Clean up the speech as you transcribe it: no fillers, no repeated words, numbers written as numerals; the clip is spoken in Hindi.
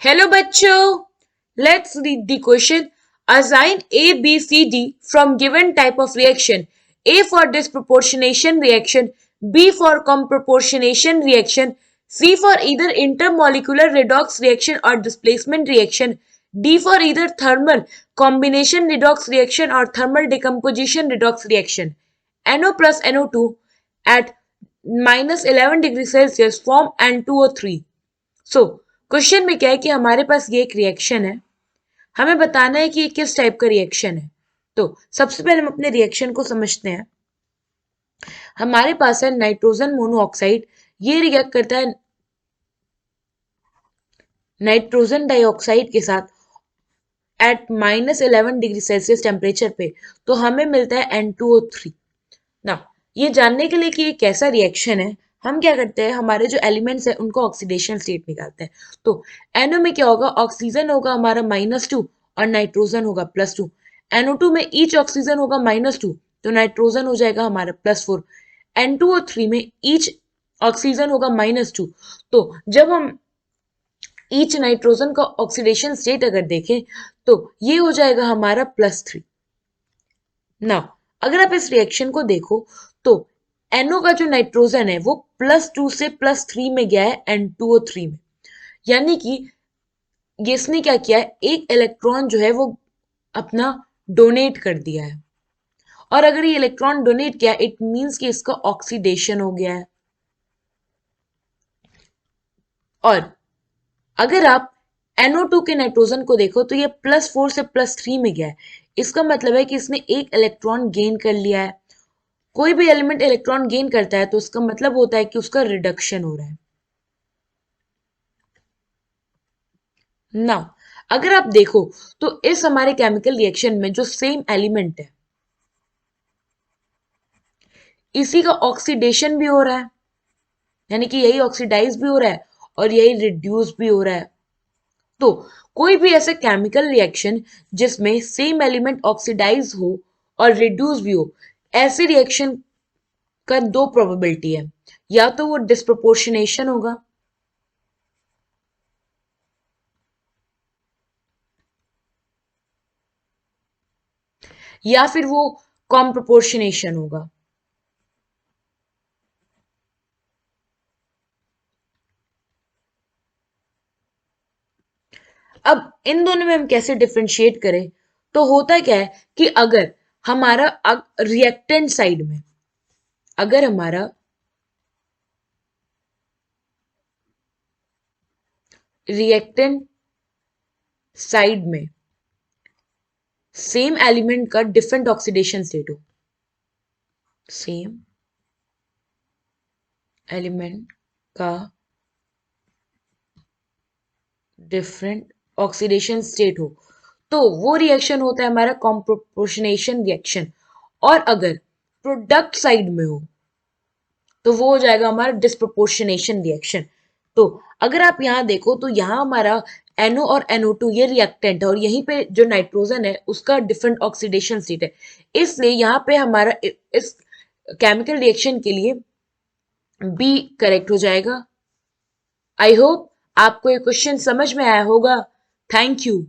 Hello bachcho, let's read the question. Assign A, B, C, D from given type of reaction. A for disproportionation reaction, B for comproportionation reaction, C for either intermolecular redox reaction or displacement reaction, D for either thermal combination redox reaction or thermal decomposition redox reaction. NO plus NO2 at minus 11 degree Celsius form N2O3. So question में क्या है कि हमारे पास ये एक रिएक्शन है, हमें बताना है कि ये किस टाइप का रिएक्शन है। तो सबसे पहले हम अपने रिएक्शन को समझते हैं। हमारे पास है नाइट्रोजन मोनोऑक्साइड, ये रिएक्ट करता है नाइट्रोजन डाइऑक्साइड के साथ at minus 11 degree Celsius temperature पे, तो हमें मिलता है N2O3। ना ये जानने के लिए कि ये कैसा रिएक्शन है, हम क्या करते हैं, हमारे जो एलिमेंट्स है उनको ऑक्सीडेशन स्टेट निकालते हैं। तो NO में क्या होगा, ऑक्सीजन होगा हमारा -2 और नाइट्रोजन होगा +2। NO2 में ईच ऑक्सीजन होगा -2, तो नाइट्रोजन हो जाएगा हमारा +4। N2O3 में ईच ऑक्सीजन होगा -2, तो जब हम ईच नाइट्रोजन का ऑक्सीडेशन स्टेट अगर देखें तो ये हो जाएगा हमारा +3। नाउ अगर आप इस रिएक्शन को देखो तो NO का जो नाइट्रोजन है वो +2 से +3 में गया है N2O3 में, यानी कि इसने क्या किया है, एक इलेक्ट्रॉन जो है वो अपना डोनेट कर दिया है। और अगर ये इलेक्ट्रॉन डोनेट किया, इट मींस कि इसका ऑक्सीडेशन हो गया है। और अगर आप NO2 के नाइट्रोजन को देखो तो ये +4 से +3 में गया है, इसका मतलब है कि इसने एक इलेक्ट्रॉन गेन कर लिया है। कोई भी एलिमेंट इलेक्ट्रॉन गेन करता है तो उसका मतलब होता है कि उसका रिडक्शन हो रहा है। नाउ अगर आप देखो तो इस हमारे केमिकल रिएक्शन में जो सेम एलिमेंट है, इसी का ऑक्सीडेशन भी हो रहा है, यानी कि यही ऑक्सीडाइज भी हो रहा है और यही रिड्यूस भी हो रहा है। तो कोई भी ऐसा केमिकल रिएक्शन जिसमें सेम एलिमेंट ऑक्सीडाइज हो और रिड्यूस भी हो, ऐसे रिएक्शन का दो प्रोबेबिलिटी है, या तो वो डिस्प्रोपोर्शनेशन होगा या फिर वो कॉम्प्रोपोर्शनेशन होगा। अब इन दोनों में हम कैसे डिफरेंशिएट करें, तो होता क्या है कि अगर हमारा रिएक्टेंट साइड में, अगर हमारा रिएक्टेंट साइड में सेम एलिमेंट का डिफरेंट ऑक्सीडेशन स्टेट हो, सेम एलिमेंट का डिफरेंट ऑक्सीडेशन स्टेट हो, तो वो रिएक्शन होता है हमारा कॉम्प्रोपोर्शनेशन रिएक्शन। और अगर प्रोडक्ट साइड में हो तो वो हो जाएगा हमारा डिस्प्रोपोर्शनेशन रिएक्शन। तो अगर आप यहां देखो तो यहां हमारा NO और NO2 ये रिएक्टेंट है और यहीं पे जो नाइट्रोजन है उसका डिफरेंट ऑक्सीडेशन स्टेट है, इसलिए यहां पे हमारा इस केमिकल रिएक्शन के लिए बी करेक्ट हो जाएगा। आई होप आपको ये क्वेश्चन समझ में आया होगा। Thank you.